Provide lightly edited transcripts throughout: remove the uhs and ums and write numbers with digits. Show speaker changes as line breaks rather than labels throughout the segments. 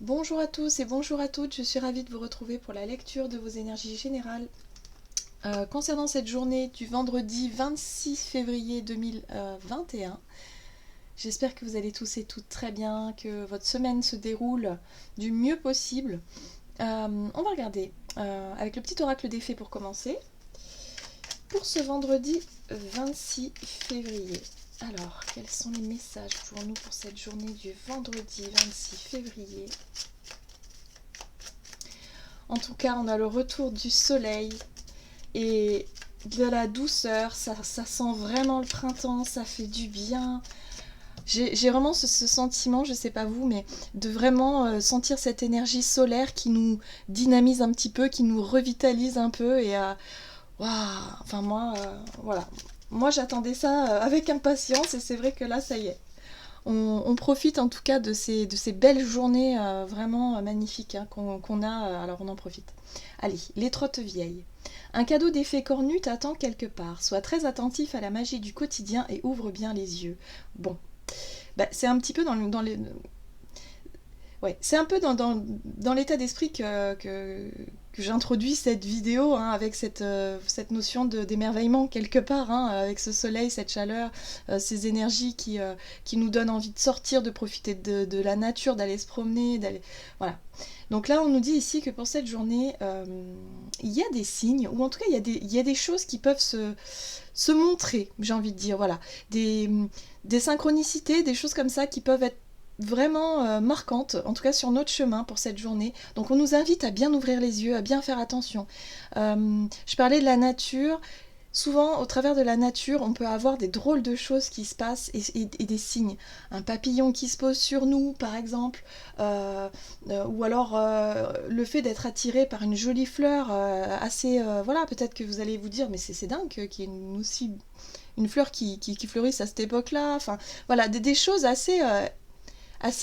Bonjour à tous et bonjour à toutes, je suis ravie de vous retrouver pour la lecture de vos énergies générales. Concernant cette journée du vendredi 26 février 2021, j'espère que vous allez tous et toutes très bien, que votre semaine se déroule du mieux possible. On va regarder avec le petit oracle des fées pour commencer. Pour ce vendredi 26 février. Alors, quels sont les messages pour nous pour cette journée du vendredi 26 février? En tout cas, on a le retour du soleil et de la douceur. Ça sent vraiment le printemps, ça fait du bien. J'ai vraiment ce sentiment, je sais pas vous, mais de vraiment sentir cette énergie solaire qui nous dynamise un petit peu, qui nous revitalise un peu. Et waouh, enfin moi, voilà. Moi j'attendais ça avec impatience et c'est vrai que là, ça y est. On profite en tout cas de ces belles journées vraiment magnifiques hein, qu'on a, alors on en profite. Allez, les trottes vieilles. Un cadeau d'effet cornu t'attend quelque part. Sois très attentif à la magie du quotidien et ouvre bien les yeux. Bon, bah, c'est un petit peu dans les... Ouais, c'est un peu dans l'état d'esprit que j'introduis cette vidéo hein, avec cette notion d'émerveillement quelque part, hein, avec ce soleil, cette chaleur, ces énergies qui nous donnent envie de sortir, de profiter de la nature, d'aller se promener, d'aller... Voilà. Donc là, on nous dit ici que pour cette journée, il y a des signes, ou en tout cas, il y a des choses qui peuvent se montrer, j'ai envie de dire, voilà. Des synchronicités, des choses comme ça qui peuvent être vraiment marquante, en tout cas sur notre chemin pour cette journée. Donc on nous invite à bien ouvrir les yeux, à bien faire attention. Je parlais de la nature. Souvent, au travers de la nature, on peut avoir des drôles de choses qui se passent et des signes. Un papillon qui se pose sur nous, par exemple, ou alors le fait d'être attiré par une jolie fleur assez... voilà, peut-être que vous allez vous dire, mais c'est dingue qu'il y ait aussi une fleur qui fleurisse à cette époque-là. Enfin, voilà, des choses assez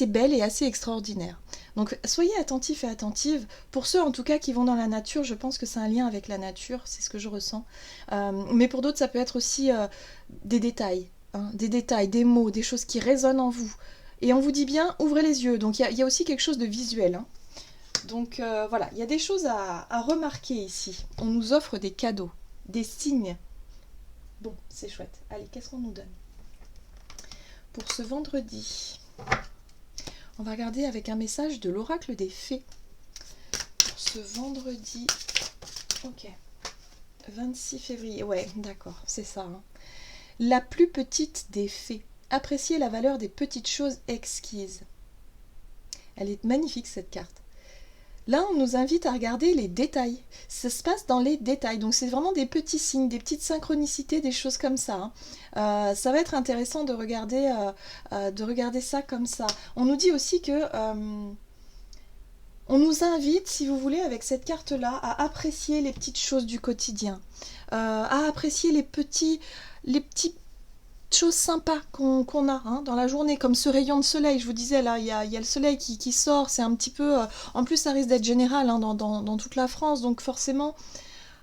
belle et assez extraordinaire. Donc soyez attentifs et attentives. Pour ceux en tout cas qui vont dans la nature, je pense que c'est un lien avec la nature, c'est ce que je ressens. Mais pour d'autres, ça peut être aussi des détails, hein, des détails, des mots, des choses qui résonnent en vous. Et on vous dit bien, ouvrez les yeux. Donc il y a aussi quelque chose de visuel. Hein. Donc voilà, il y a des choses à remarquer ici. On nous offre des cadeaux, des signes. Bon, c'est chouette. Allez, qu'est-ce qu'on nous donne pour ce vendredi? On va regarder avec un message de l'oracle des fées. Pour ce vendredi... Ok. 26 février. Ouais, d'accord, c'est ça. Hein. La plus petite des fées. Appréciez la valeur des petites choses exquises. Elle est magnifique cette carte. Là, on nous invite à regarder les détails. Ça se passe dans les détails. Donc, c'est vraiment des petits signes, des petites synchronicités, des choses comme ça. Hein. Ça va être intéressant de regarder ça comme ça. On nous dit aussi que... on nous invite, si vous voulez, avec cette carte-là, à apprécier les petites choses du quotidien. À apprécier les petites choses sympas qu'on a hein, dans la journée, comme ce rayon de soleil. Je vous disais, là, il y a le soleil qui sort, c'est un petit peu... en plus, ça risque d'être général hein, dans toute la France, donc forcément...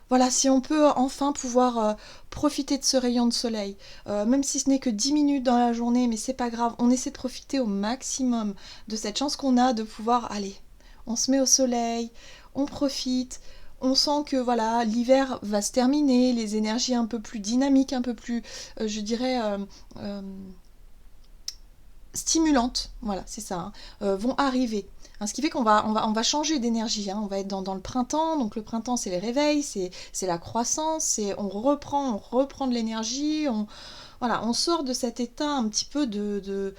Voilà, si on peut enfin pouvoir profiter de ce rayon de soleil, même si ce n'est que 10 minutes dans la journée, mais c'est pas grave, on essaie de profiter au maximum de cette chance qu'on a de pouvoir, allez, on se met au soleil, on profite, on sent que voilà, l'hiver va se terminer, les énergies un peu plus dynamiques, un peu plus, je dirais, stimulantes, voilà, c'est ça, hein, vont arriver. Hein, ce qui fait qu'on va changer d'énergie. Hein. On va être dans le printemps. Donc le printemps, c'est les réveils, c'est la croissance. On reprend de l'énergie. Voilà, on sort de cet état un petit peu de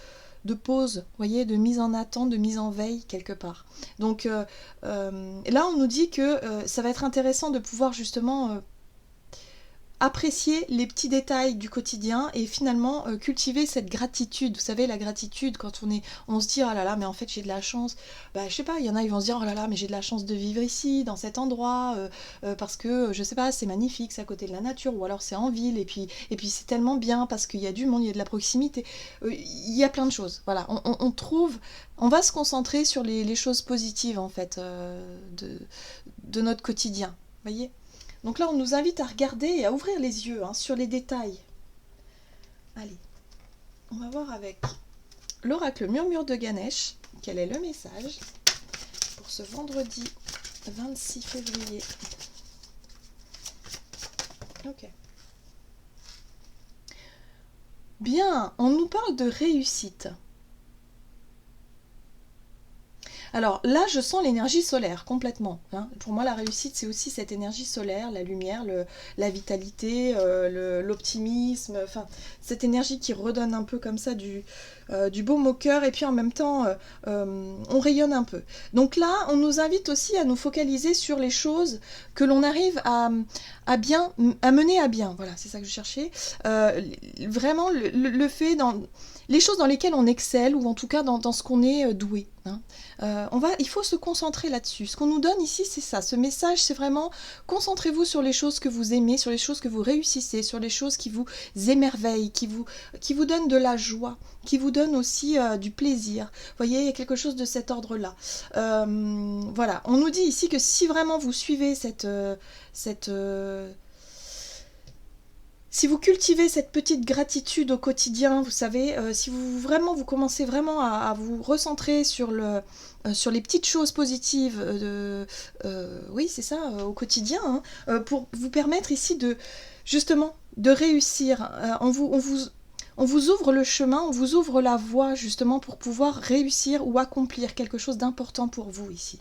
pause, vous voyez, de mise en attente, de mise en veille quelque part. Donc là, on nous dit que ça va être intéressant de pouvoir justement apprécier les petits détails du quotidien et finalement cultiver cette gratitude. Vous savez, la gratitude, quand on se dit oh là là, mais en fait j'ai de la chance. Bah, je sais pas, il y en a, ils vont se dire oh là là, mais j'ai de la chance de vivre ici, dans cet endroit, parce que je sais pas, c'est magnifique, c'est à côté de la nature, ou alors c'est en ville, et puis c'est tellement bien parce qu'il y a du monde, il y a de la proximité. Il y a plein de choses. Voilà, on trouve, on va se concentrer sur les choses positives en fait de notre quotidien. Vous voyez ? Donc là, on nous invite à regarder et à ouvrir les yeux hein, sur les détails. Allez, on va voir avec l'oracle Murmure de Ganesh, quel est le message pour ce vendredi 26 février. Ok. Bien, on nous parle de réussite. Alors là, je sens l'énergie solaire complètement. Hein. Pour moi, la réussite, c'est aussi cette énergie solaire, la lumière, la vitalité, l'optimisme, enfin, cette énergie qui redonne un peu comme ça du baume au cœur, et puis en même temps, on rayonne un peu. Donc là, on nous invite aussi à nous focaliser sur les choses que l'on arrive à mener à bien. Voilà, c'est ça que je cherchais. Vraiment, le fait dans... Les choses dans lesquelles on excelle, ou en tout cas dans ce qu'on est doué. Hein. Il faut se concentrer là-dessus. Ce qu'on nous donne ici, c'est ça. Ce message, c'est vraiment concentrez-vous sur les choses que vous aimez, sur les choses que vous réussissez, sur les choses qui vous émerveillent, qui vous donnent de la joie, qui vous donnent aussi du plaisir. Vous voyez, il y a quelque chose de cet ordre-là. Voilà, on nous dit ici que si vraiment vous suivez si vous cultivez cette petite gratitude au quotidien, vous savez, si vous commencez vraiment à vous recentrer sur les petites choses positives, oui c'est ça, au quotidien, hein, pour vous permettre ici justement de réussir. On vous ouvre le chemin, on vous ouvre la voie justement pour pouvoir réussir ou accomplir quelque chose d'important pour vous ici.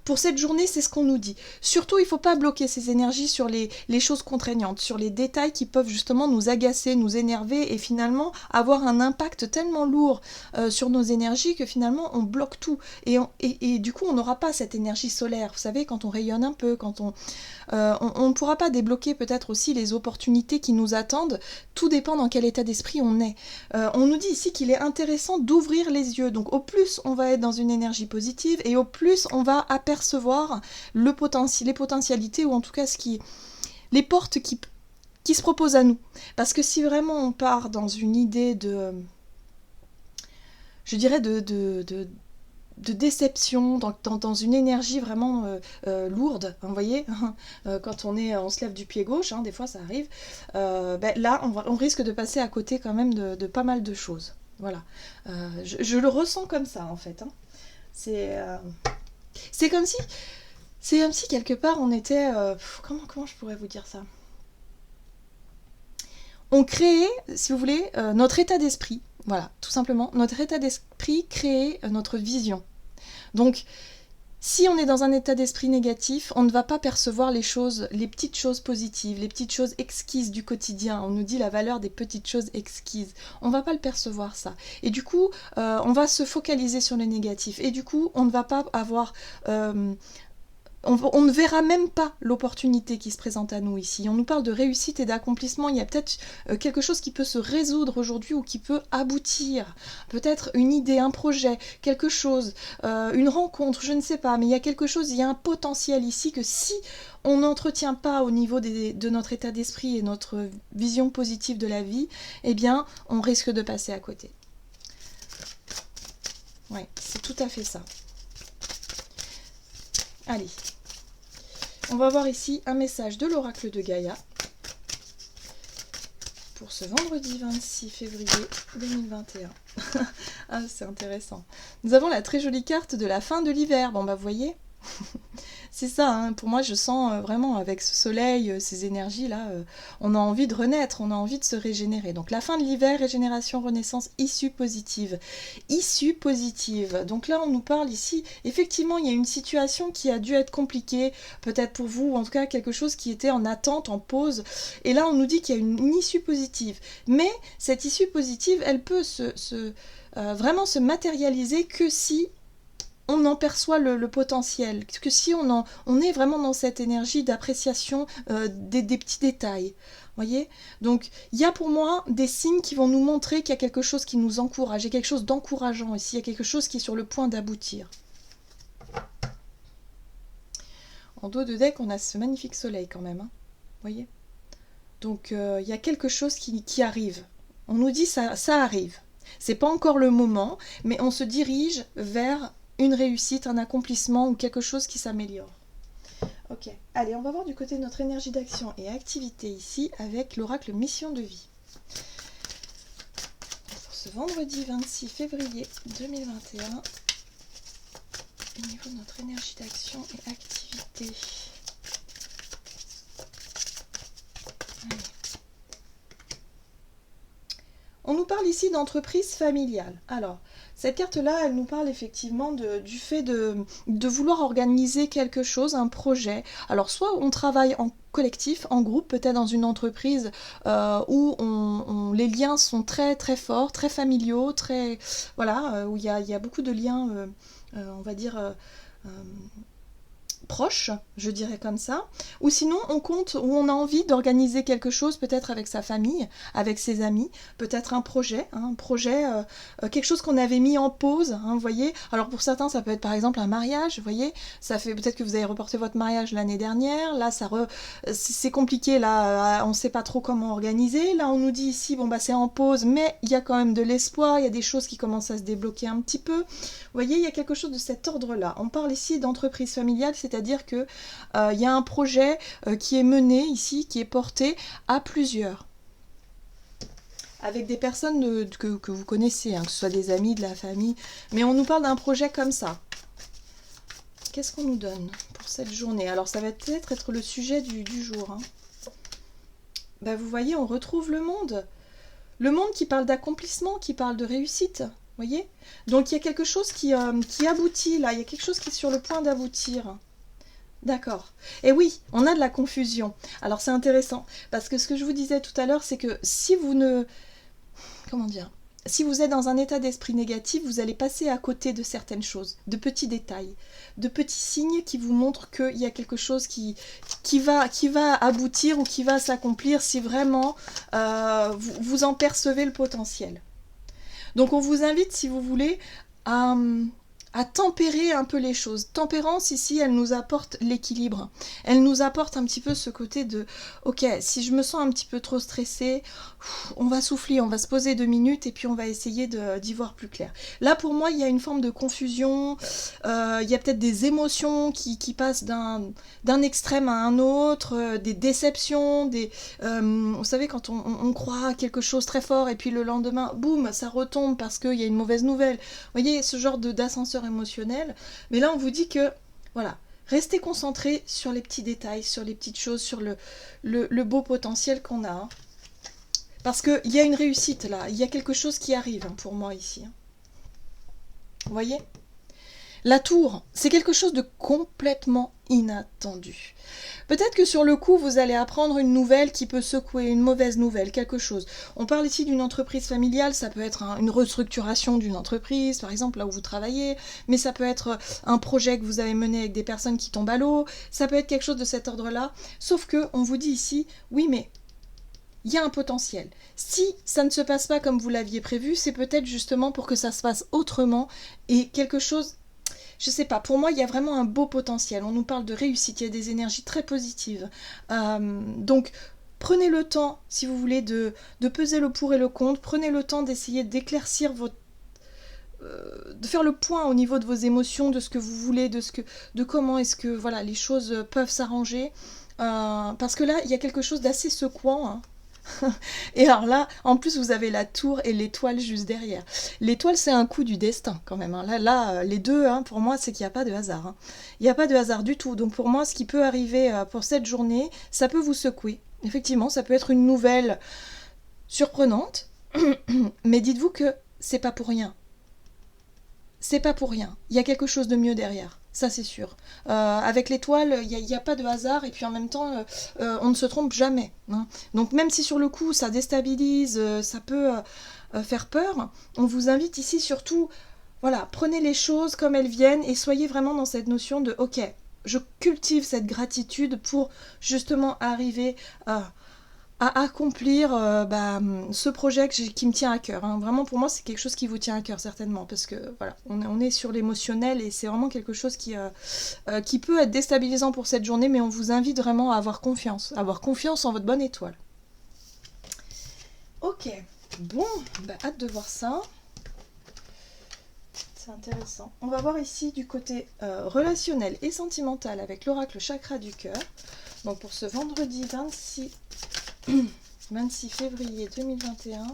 Pour cette journée, c'est ce qu'on nous dit. Surtout, il ne faut pas bloquer ces énergies sur les choses contraignantes, sur les détails qui peuvent justement nous agacer, nous énerver et finalement avoir un impact tellement lourd sur nos énergies que finalement on bloque tout. Et du coup, on n'aura pas cette énergie solaire. Vous savez, quand on rayonne un peu, quand on ne pourra pas débloquer peut-être aussi les opportunités qui nous attendent. Tout dépend dans quel état d'esprit on est. On nous dit ici qu'il est intéressant d'ouvrir les yeux. Donc au plus on va être dans une énergie positive et au plus on va apercevoir les potentialités ou en tout cas les portes qui se proposent à nous. Parce que si vraiment on part dans une idée je dirais de déception, dans une énergie vraiment lourde, hein, vous voyez, quand on se lève du pied gauche, hein, des fois ça arrive, là on risque de passer à côté quand même de pas mal de choses. Voilà, je le ressens comme ça en fait. Hein. C'est comme si quelque part on était... comment je pourrais vous dire ça ? On créait, si vous voulez, notre état d'esprit. Voilà, tout simplement. Notre état d'esprit crée notre vision. Donc, si on est dans un état d'esprit négatif, on ne va pas percevoir les petites choses positives, les petites choses exquises du quotidien. On nous dit la valeur des petites choses exquises. On ne va pas le percevoir, ça. Et du coup, on va se focaliser sur le négatif. Et du coup, on ne va pas avoir... On ne verra même pas l'opportunité qui se présente à nous ici. On nous parle de réussite et d'accomplissement. Il y a peut-être quelque chose qui peut se résoudre aujourd'hui ou qui peut aboutir. Peut-être une idée, un projet, quelque chose, une rencontre, je ne sais pas. Mais il y a quelque chose, il y a un potentiel ici que si on n'entretient pas au niveau de notre état d'esprit et notre vision positive de la vie, eh bien, on risque de passer à côté. Ouais, c'est tout à fait ça. Allez, on va voir ici un message de l'oracle de Gaïa pour ce vendredi 26 février 2021. Ah, c'est intéressant. Nous avons la très jolie carte de la fin de l'hiver. Bon, bah, vous voyez, c'est ça, hein. Pour moi, je sens vraiment avec ce soleil, ces énergies-là, on a envie de renaître, on a envie de se régénérer. Donc la fin de l'hiver, régénération, renaissance, issue positive. Issue positive. Donc là, on nous parle ici, effectivement, il y a une situation qui a dû être compliquée, peut-être pour vous, ou en tout cas quelque chose qui était en attente, en pause. Et là, on nous dit qu'il y a une issue positive. Mais cette issue positive, elle peut vraiment se matérialiser que si on en perçoit le potentiel, que si on est vraiment dans cette énergie d'appréciation des petits détails. Voyez ? Donc, il y a pour moi des signes qui vont nous montrer qu'il y a quelque chose qui nous encourage, il y a quelque chose d'encourageant ici, il y a quelque chose qui est sur le point d'aboutir. En dos de deck, on a ce magnifique soleil quand même. Hein. Voyez ? Donc, il y a quelque chose qui arrive. On nous dit ça arrive. C'est pas encore le moment, mais on se dirige vers une réussite, un accomplissement ou quelque chose qui s'améliore. Ok, allez, on va voir du côté de notre énergie d'action et activité ici avec l'oracle mission de vie. Pour ce vendredi 26 février 2021. au niveau de notre énergie d'action et activité. Allez. On nous parle ici d'entreprise familiale. Alors, cette carte-là, elle nous parle effectivement du fait de vouloir organiser quelque chose, un projet. Alors, soit on travaille en collectif, en groupe, peut-être dans une entreprise où les liens sont très très forts, très familiaux, très voilà, où il y a beaucoup de liens, on va dire proche, je dirais comme ça, ou sinon on compte, ou on a envie d'organiser quelque chose peut-être avec sa famille, avec ses amis, peut-être un projet, quelque chose qu'on avait mis en pause, vous voyez. Alors pour certains ça peut être par exemple un mariage, vous voyez, ça fait peut-être que vous avez reporté votre mariage l'année dernière, là c'est compliqué, là on ne sait pas trop comment organiser, là on nous dit ici bon bah c'est en pause, mais il y a quand même de l'espoir, il y a des choses qui commencent à se débloquer un petit peu, vous voyez, il y a quelque chose de cet ordre-là. On parle ici d'entreprise familiale, c'est-à-dire que il y a un projet qui est mené ici, qui est porté à plusieurs. Avec des personnes que vous connaissez, que ce soit des amis, de la famille. Mais on nous parle d'un projet comme ça. Qu'est-ce qu'on nous donne pour cette journée? Alors ça va peut-être être le sujet du jour. Bah, vous voyez, on retrouve le monde. Le monde qui parle d'accomplissement, qui parle de réussite. Voyez? Donc il y a quelque chose qui aboutit là, il y a quelque chose qui est sur le point d'aboutir. D'accord. Et oui, on a de la confusion. Alors c'est intéressant, parce que ce que je vous disais tout à l'heure, c'est que si vous ne... Comment dire? Si vous êtes dans un état d'esprit négatif, vous allez passer à côté de certaines choses, de petits détails, de petits signes qui vous montrent qu'il y a quelque chose qui va aboutir ou qui va s'accomplir si vraiment vous en percevez le potentiel. Donc on vous invite, si vous voulez, à tempérer un peu les choses. Tempérance, ici, elle nous apporte l'équilibre. Elle nous apporte un petit peu ce côté de « Ok, si je me sens un petit peu trop stressée, on va souffler, on va se poser 2 minutes et puis on va essayer d'y voir plus clair. » Là, pour moi, il y a une forme de confusion, il y a peut-être des émotions qui passent d'un extrême à un autre, des déceptions, vous savez, quand on croit à quelque chose très fort et puis le lendemain, boum, ça retombe parce qu'il y a une mauvaise nouvelle. Vous voyez, ce genre d'ascenseur émotionnel. Mais là, on vous dit que, voilà, restez concentrés sur les petits détails, sur les petites choses, sur le beau potentiel qu'on a. Parce qu'il y a une réussite là, il y a quelque chose qui arrive pour moi ici. Vous voyez ? La tour, c'est quelque chose de complètement inattendu. Peut-être que sur le coup, vous allez apprendre une nouvelle qui peut secouer, une mauvaise nouvelle, quelque chose. On parle ici d'une entreprise familiale, ça peut être une restructuration d'une entreprise, par exemple, là où vous travaillez, mais ça peut être un projet que vous avez mené avec des personnes qui tombent à l'eau, ça peut être quelque chose de cet ordre-là, sauf que on vous dit ici, oui, mais il y a un potentiel. Si ça ne se passe pas comme vous l'aviez prévu, c'est peut-être justement pour que ça se passe autrement et quelque chose... Je sais pas, pour moi, il y a vraiment un beau potentiel. On nous parle de réussite, il y a des énergies très positives. Donc, prenez le temps, si vous voulez, de peser le pour et le contre. Prenez le temps d'essayer d'éclaircir de faire le point au niveau de vos émotions, de ce que vous voulez, de comment est-ce que voilà, les choses peuvent s'arranger. Parce que là, il y a quelque chose d'assez secouant, Et alors là, en plus, vous avez la tour et l'étoile juste derrière. L'étoile, c'est un coup du destin quand même. Là, les deux, pour moi, c'est qu'il n'y a pas de hasard. Il n'y a pas de hasard du tout. Donc pour moi, ce qui peut arriver pour cette journée, ça peut vous secouer. Effectivement, ça peut être une nouvelle surprenante, mais dites-vous que c'est pas pour rien. C'est pas pour rien. Il y a quelque chose de mieux derrière. Ça, c'est sûr. Avec l'étoile, il n'y a pas de hasard et puis en même temps, on ne se trompe jamais. Donc même si sur le coup, ça déstabilise, ça peut faire peur, on vous invite ici surtout, voilà, prenez les choses comme elles viennent et soyez vraiment dans cette notion de « Ok, je cultive cette gratitude pour justement arriver à accomplir ce projet qui me tient à cœur. Vraiment, pour moi, c'est quelque chose qui vous tient à cœur, certainement, parce que voilà, on est sur l'émotionnel et c'est vraiment quelque chose qui peut être déstabilisant pour cette journée, mais on vous invite vraiment à avoir confiance en votre bonne étoile. Ok, bon, hâte de voir ça. C'est intéressant. On va voir ici du côté relationnel et sentimental avec l'oracle chakra du cœur. Donc pour ce vendredi 26 février 2021.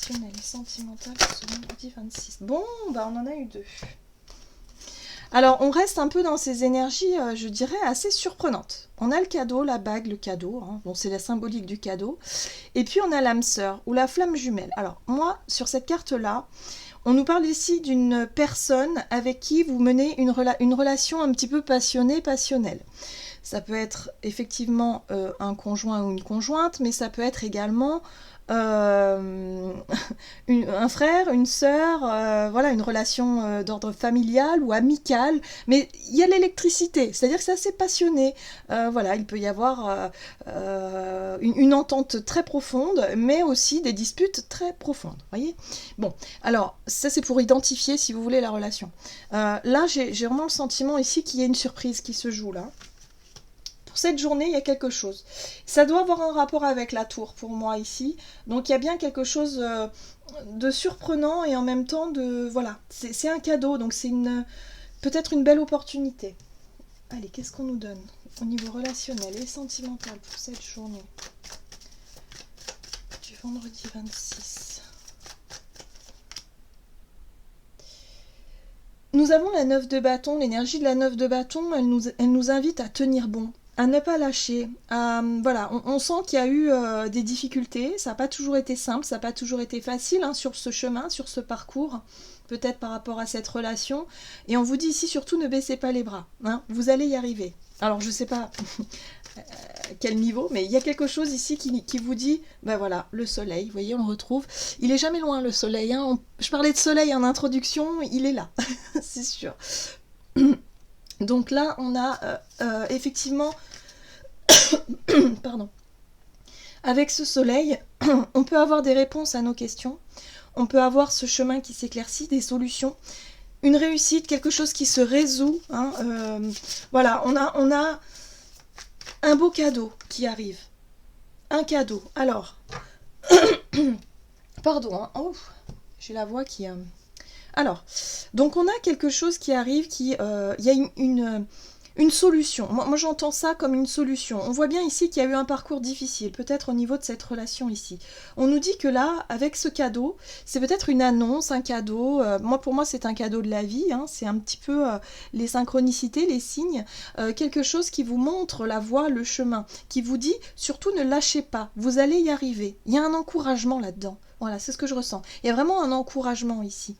relationnel et sentimental pour ce vendredi 26. Bon, bah on en a eu 2. Alors, on reste un peu dans ces énergies, je dirais, assez surprenantes. On a le cadeau, la bague, le cadeau. Hein. Bon, c'est la symbolique du cadeau. Et puis, on a l'âme sœur ou la flamme jumelle. Alors, moi, sur cette carte-là, on nous parle ici d'une personne avec qui vous menez une relation un petit peu passionnelle. Ça peut être effectivement un conjoint ou une conjointe, mais ça peut être également un frère, une sœur, voilà, une relation d'ordre familial ou amical, mais il y a l'électricité, c'est-à-dire que c'est assez passionné. Voilà, il peut y avoir une entente très profonde, mais aussi des disputes très profondes, voyez. Bon, alors, ça c'est pour identifier, si vous voulez, la relation. Là, j'ai vraiment le sentiment ici qu'il y a une surprise qui se joue là. Pour cette journée, il y a quelque chose. Ça doit avoir un rapport avec la tour pour moi ici. Donc il y a bien quelque chose de surprenant et en même temps de... Voilà, c'est un cadeau, donc c'est peut-être une belle opportunité. Allez, qu'est-ce qu'on nous donne au niveau relationnel et sentimental pour cette journée du vendredi 26. Nous avons la 9 de bâton, l'énergie de la 9 de bâton, elle nous invite à tenir bon. À ne pas lâcher. Voilà, on sent qu'il y a eu des difficultés, ça n'a pas toujours été simple, ça n'a pas toujours été facile hein, sur ce chemin, sur ce parcours, peut-être par rapport à cette relation. Et on vous dit ici surtout ne baissez pas les bras, hein, vous allez y arriver. Alors je ne sais pas quel niveau, mais il y a quelque chose ici qui vous dit, ben voilà, le soleil, vous voyez, on le retrouve. Il est jamais loin le soleil, hein. Je parlais de soleil en introduction, il est là, c'est sûr. Donc là, on a effectivement, pardon, avec ce soleil, on peut avoir des réponses à nos questions, on peut avoir ce chemin qui s'éclaircit, des solutions, une réussite, quelque chose qui se résout. Hein, voilà, on a un beau cadeau qui arrive. Un cadeau. Alors, pardon, hein, oh, j'ai la voix qui... Alors, donc on a quelque chose qui arrive, il y a une solution. Moi j'entends ça comme une solution. On voit bien ici qu'il y a eu un parcours difficile, peut-être au niveau de cette relation ici. On nous dit que là, avec ce cadeau, c'est peut-être une annonce, un cadeau. Pour moi, c'est un cadeau de la vie. Hein, c'est un petit peu les synchronicités, les signes. Quelque chose qui vous montre la voie, le chemin. Qui vous dit, surtout ne lâchez pas, vous allez y arriver. Il y a un encouragement là-dedans. Voilà, c'est ce que je ressens. Il y a vraiment un encouragement ici.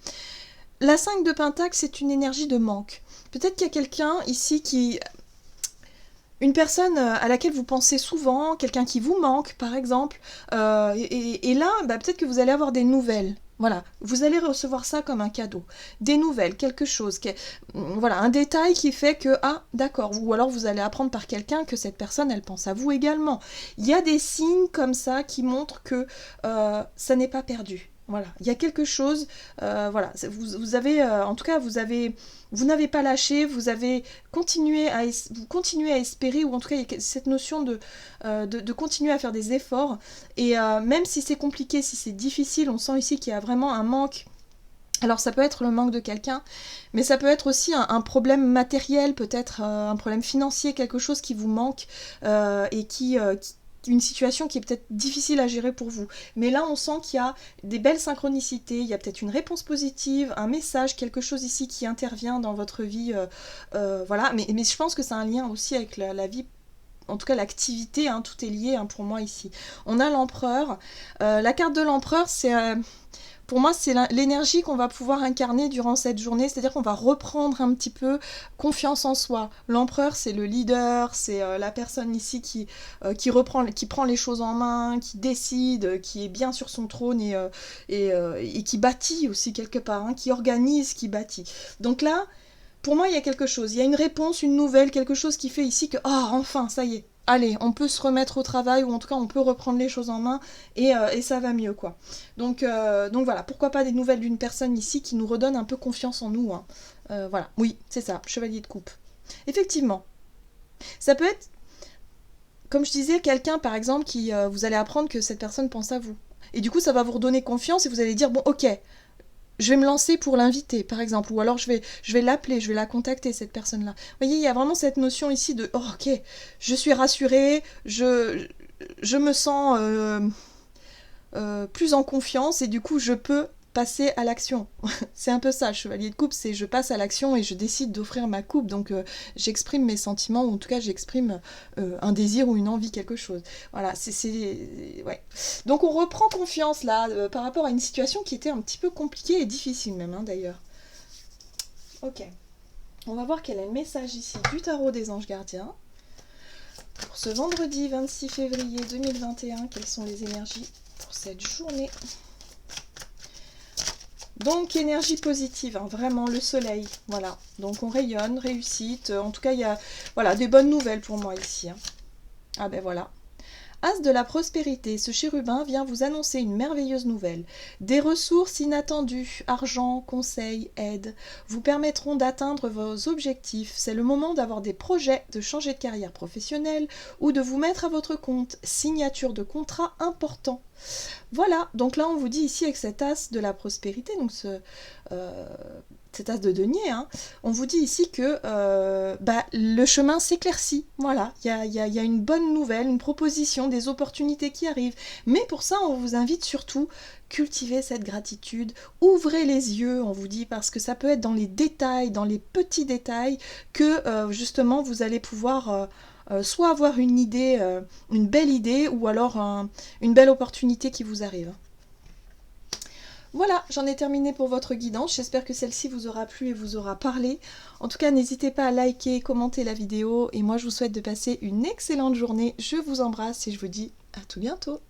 La 5 de Pentacle, c'est une énergie de manque. Peut-être qu'il y a quelqu'un ici une personne à laquelle vous pensez souvent, quelqu'un qui vous manque, par exemple. Et là, peut-être que vous allez avoir des nouvelles. Voilà, vous allez recevoir ça comme un cadeau. Des nouvelles, quelque chose. Voilà, un détail qui fait que, ah, d'accord. Ou alors vous allez apprendre par quelqu'un que cette personne, elle pense à vous également. Il y a des signes comme ça qui montrent que ça n'est pas perdu. Voilà, il y a quelque chose, voilà, vous avez, en tout cas, vous n'avez pas lâché, vous continuez à espérer, ou en tout cas, il y a cette notion de continuer à faire des efforts, et même si c'est compliqué, si c'est difficile, on sent ici qu'il y a vraiment un manque. Alors ça peut être le manque de quelqu'un, mais ça peut être aussi un problème matériel, peut-être un problème financier, quelque chose qui vous manque, et une situation qui est peut-être difficile à gérer pour vous. Mais là, on sent qu'il y a des belles synchronicités, il y a peut-être une réponse positive, un message, quelque chose ici qui intervient dans votre vie. Voilà, mais je pense que c'est un lien aussi avec la vie, en tout cas l'activité, hein, tout est lié hein, pour moi ici. On a l'empereur. La carte de l'empereur, c'est... pour moi, c'est l'énergie qu'on va pouvoir incarner durant cette journée, c'est-à-dire qu'on va reprendre un petit peu confiance en soi. L'empereur, c'est le leader, c'est la personne ici qui prend les choses en main, qui décide, qui est bien sur son trône et qui bâtit aussi quelque part, hein, qui organise, qui bâtit. Donc là, pour moi, il y a quelque chose, il y a une réponse, une nouvelle, quelque chose qui fait ici que, enfin, ça y est. Allez, on peut se remettre au travail, ou en tout cas on peut reprendre les choses en main, et ça va mieux, quoi. Donc voilà, pourquoi pas des nouvelles d'une personne ici qui nous redonne un peu confiance en nous. Hein. Voilà, oui, c'est ça, chevalier de coupe. Effectivement, ça peut être, comme je disais, quelqu'un par exemple qui, vous allez apprendre que cette personne pense à vous. Et du coup ça va vous redonner confiance et vous allez dire, bon ok, je vais me lancer pour l'inviter, par exemple, ou alors je vais l'appeler, je vais la contacter, cette personne-là. Vous voyez, il y a vraiment cette notion ici de, oh, ok, je suis rassurée, je me sens plus en confiance et du coup je peux passer à l'action. C'est un peu ça, le chevalier de coupe, c'est je passe à l'action et je décide d'offrir ma coupe, donc j'exprime mes sentiments, ou en tout cas j'exprime un désir ou une envie, quelque chose. Voilà, ouais. Donc on reprend confiance là, par rapport à une situation qui était un petit peu compliquée et difficile même, hein, d'ailleurs. Ok. On va voir quel est le message ici du tarot des anges gardiens. Pour ce vendredi 26 février 2021, quelles sont les énergies pour cette journée? Donc énergie positive, hein, vraiment le soleil, voilà. Donc on rayonne, réussite, en tout cas il y a voilà, des bonnes nouvelles pour moi ici. Hein. Ah ben voilà. As de la prospérité, ce chérubin vient vous annoncer une merveilleuse nouvelle. Des ressources inattendues, argent, conseils, aide, vous permettront d'atteindre vos objectifs. C'est le moment d'avoir des projets, de changer de carrière professionnelle ou de vous mettre à votre compte. Signature de contrat important. Voilà, donc là on vous dit ici avec cet as de la prospérité, donc cet as de denier, hein, on vous dit ici que le chemin s'éclaircit. Voilà, il y a une bonne nouvelle, une proposition, des opportunités qui arrivent. Mais pour ça, on vous invite surtout cultiver cette gratitude, ouvrez les yeux, on vous dit, parce que ça peut être dans les détails, dans les petits détails, que justement vous allez pouvoir soit avoir une idée, une belle idée, ou alors une belle opportunité qui vous arrive. Voilà, j'en ai terminé pour votre guidance. J'espère que celle-ci vous aura plu et vous aura parlé. En tout cas, n'hésitez pas à liker, commenter la vidéo. Et moi, je vous souhaite de passer une excellente journée. Je vous embrasse et je vous dis à tout bientôt.